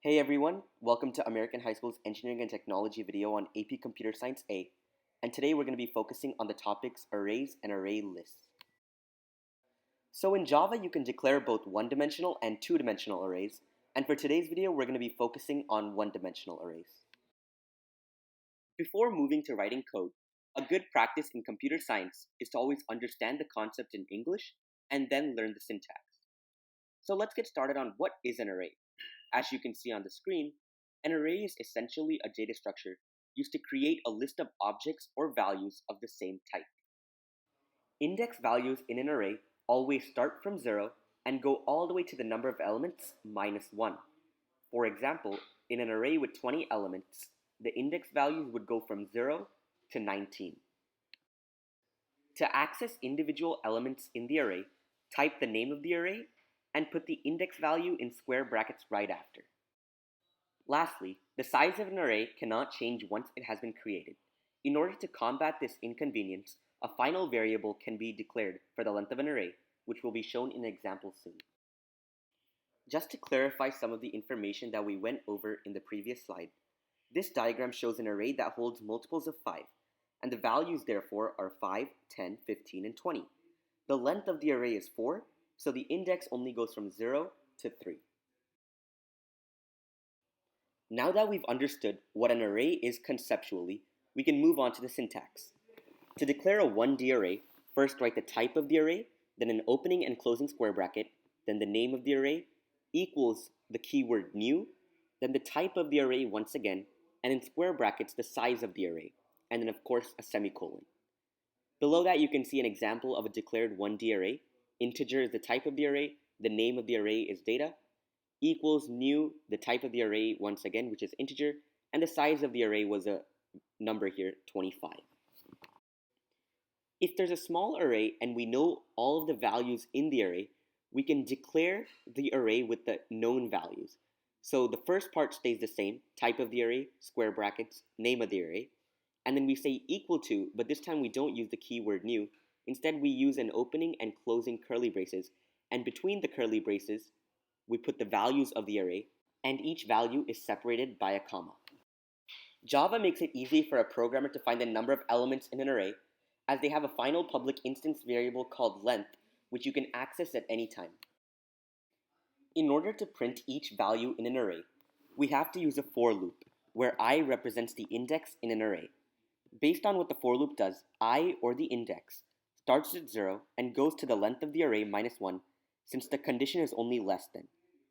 Hey everyone, welcome to American High School's Engineering and Technology video on AP Computer Science A, and today we're going to be focusing on the topics arrays and array lists. So in Java you can declare both one-dimensional and two-dimensional arrays, and for today's video we're going to be focusing on one-dimensional arrays. Before moving to writing code, a good practice in computer science is to always understand the concept in English and then learn the syntax. So let's get started on what is an array. As you can see on the screen, an array is essentially a data structure used to create a list of objects or values of the same type. Index values in an array always start from 0 and go all the way to the number of elements minus 1. For example, in an array with 20 elements, the index values would go from 0 to 19. To access individual elements in the array, type the name of the array and put the index value in square brackets right after. Lastly, the size of an array cannot change once it has been created. In order to combat this inconvenience, a final variable can be declared for the length of an array, which will be shown in an example soon. Just to clarify some of the information that we went over in the previous slide, this diagram shows an array that holds multiples of 5, and the values therefore are 5, 10, 15, and 20. The length of the array is 4, so the index only goes from 0 to 3. Now that we've understood what an array is conceptually, we can move on to the syntax. To declare a 1D array, first write the type of the array, then an opening and closing square bracket, then the name of the array, equals the keyword new, then the type of the array once again, and in square brackets the size of the array, and then of course a semicolon. Below that you can see an example of a declared 1D array. Integer is the type of the array, the name of the array is data, equals new, the type of the array once again, which is integer, and the size of the array was a number here, 25. If there's a small array and we know all of the values in the array, we can declare the array with the known values. So the first part stays the same, type of the array, square brackets, name of the array, and then we say equal to, but this time we don't use the keyword new. Instead we use an opening and closing curly braces, and between the curly braces we put the values of the array, and each value is separated by a comma. Java makes it easy for a programmer to find the number of elements in an array, as they have a final public instance variable called length, which you can access at any time. In order to print each value in an array, we have to use a for loop, where I represents the index in an array. Based on what the for loop does, I, or the index, starts at 0 and goes to the length of the array minus 1, since the condition is only less than.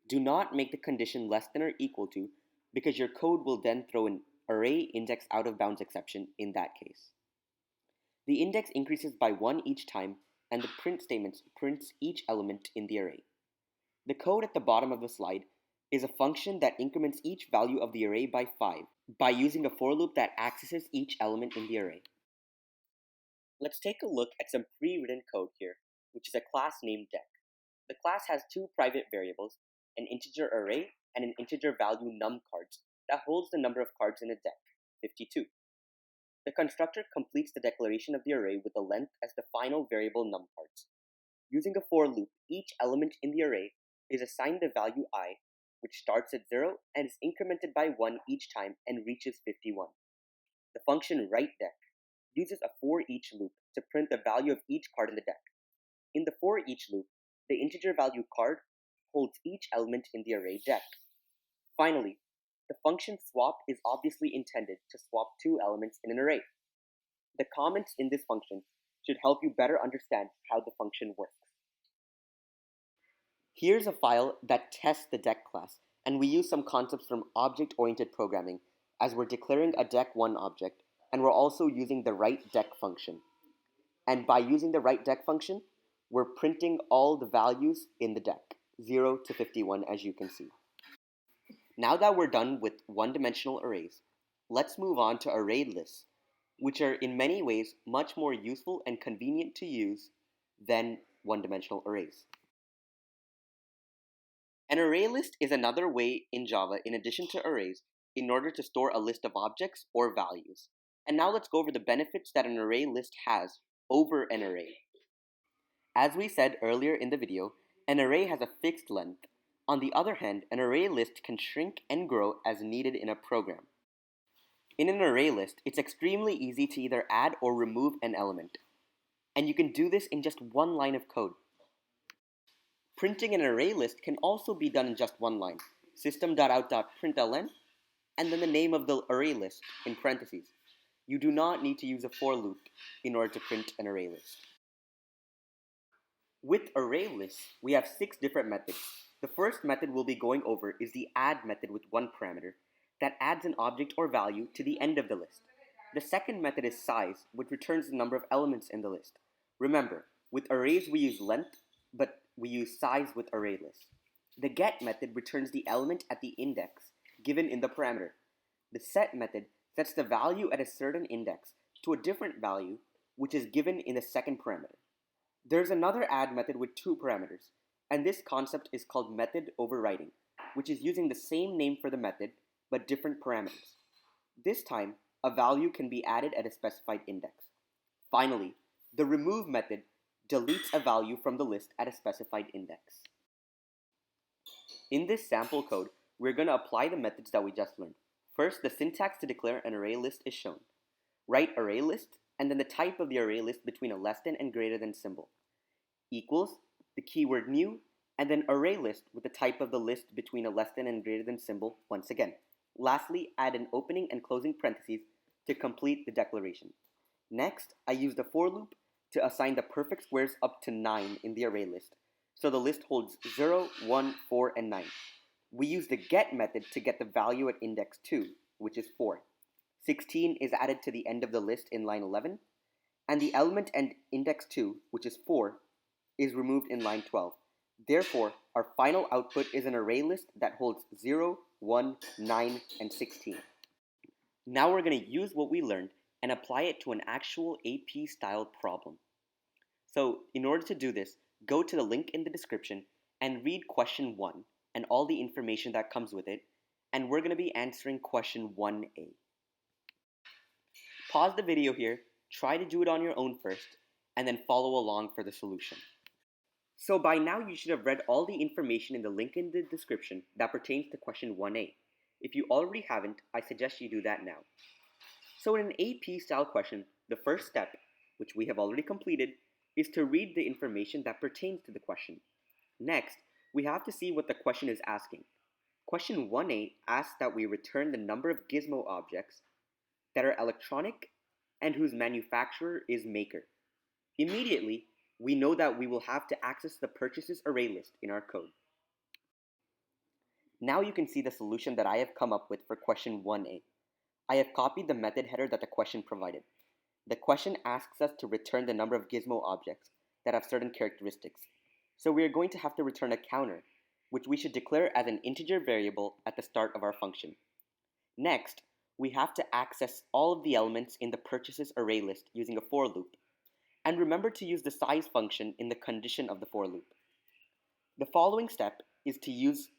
Do not make the condition less than or equal to, because your code will then throw an array index out of bounds exception in that case. The index increases by 1 each time, and the print statement prints each element in the array. The code at the bottom of the slide is a function that increments each value of the array by 5 by using a for loop that accesses each element in the array. Let's take a look at some pre-written code here, which is a class named deck. The class has two private variables, an integer array and an integer value num cards that holds the number of cards in a deck, 52. The constructor completes the declaration of the array with the length as the final variable num cards. Using a for loop, each element in the array is assigned the value I, which starts at 0 and is incremented by 1 each time and reaches 51. The function writeDeck uses a for each loop to print the value of each card in the deck. In the for each loop, the integer value card holds each element in the array deck. Finally, the function swap is obviously intended to swap two elements in an array. The comments in this function should help you better understand how the function works. Here's a file that tests the deck class, and we use some concepts from object-oriented programming, as we're declaring a deck1 object, and we're also using the writeDeck function. And by using the writeDeck function, we're printing all the values in the deck, 0 to 51, as you can see. Now that we're done with one-dimensional arrays, let's move on to array lists, which are in many ways much more useful and convenient to use than one-dimensional arrays. An array list is another way in Java, in addition to arrays, in order to store a list of objects or values. And now let's go over the benefits that an array list has over an array. As we said earlier in the video, an array has a fixed length, On the other hand, an array list can shrink and grow as needed in a program. In an array list, it's extremely easy to either add or remove an element, and you can do this in just one line of code. Printing an array list can also be done in just one line, system.out.println, and then the name of the array list in parentheses. You do not need to use a for loop in order to print an array list. With array lists, we have 6 different methods. The first method we'll be going over is the add method with one parameter that adds an object or value to the end of the list. The second method is size, which returns the number of elements in the list. Remember, with arrays we use length, but we use size with array lists. The get method returns the element at the index given in the parameter. The set method sets the value at a certain index to a different value, which is given in the second parameter. There's another add method with 2 parameters, and this concept is called method overriding, which is using the same name for the method but different parameters. This time, a value can be added at a specified index. Finally, the remove method deletes a value from the list at a specified index. In this sample code, we're going to apply the methods that we just learned. First, the syntax to declare an array list is shown. Write array list, and then the type of the array list between a less than and greater than symbol. Equals, the keyword new, and then array list with the type of the list between a less than and greater than symbol once again. Lastly, add an opening and closing parentheses to complete the declaration. Next, I use the for loop to assign the perfect squares up to 9 in the array list, so the list holds 0, 1, 4, and 9. We use the get method to get the value at index 2, which is 4. 16 is added to the end of the list in line 11, and the element and index 2, which is 4, is removed in line 12. Therefore, our final output is an array list that holds 0, 1, 9, and 16. Now we're going to use what we learned and apply it to an actual AP style problem. So in order to do this, go to the link in the description and read question 1 and all the information that comes with it, and we're going to be answering question 1A. Pause the video here, try to do it on your own first, and then follow along for the solution. So by now you should have read all the information in the link in the description that pertains to question 1A. If you already haven't, I suggest you do that now. So in an AP style question, the first step, which we have already completed, is to read the information that pertains to the question. Next, we have to see what the question is asking. Question 1A asks that we return the number of gizmo objects that are electronic and whose manufacturer is maker. Immediately, we know that we will have to access the purchases array list in our code. Now you can see the solution that I have come up with for question 1A. I have copied the method header that the question provided. The question asks us to return the number of gizmo objects that have certain characteristics. So we are going to have to return a counter, which we should declare as an integer variable at the start of our function. Next, we have to access all of the elements in the purchases array list using a for loop. And remember to use the size function in the condition of the for loop. The following step is to use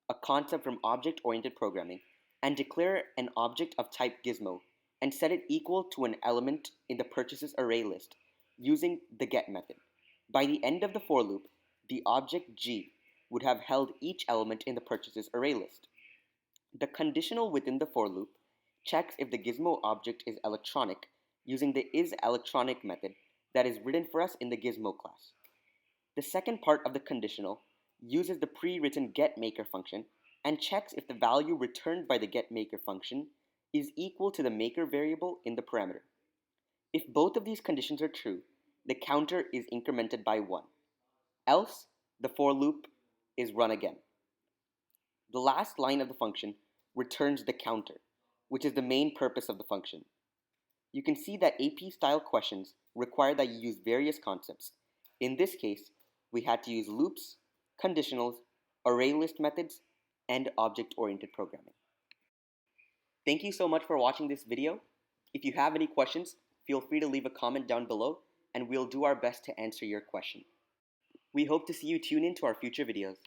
a concept from object-oriented programming and declare an object of type gizmo and set it equal to an element in the purchases array list using the get method. By the end of the for loop, the object G would have held each element in the purchases array list. The conditional within the for loop checks if the gizmo object is electronic using the isElectronic method that is written for us in the gizmo class. The second part of the conditional uses the pre-written getMaker function and checks if the value returned by the getMaker function is equal to the maker variable in the parameter. If both of these conditions are true, the counter is incremented by 1. Else, the for loop is run again. The last line of the function returns the counter, which is the main purpose of the function. You can see that AP-style questions require that you use various concepts. In this case, we had to use loops, conditionals, array list methods, and object-oriented programming. Thank you so much for watching this video. If you have any questions, feel free to leave a comment down below, and we'll do our best to answer your question. We hope to see you tune in to our future videos.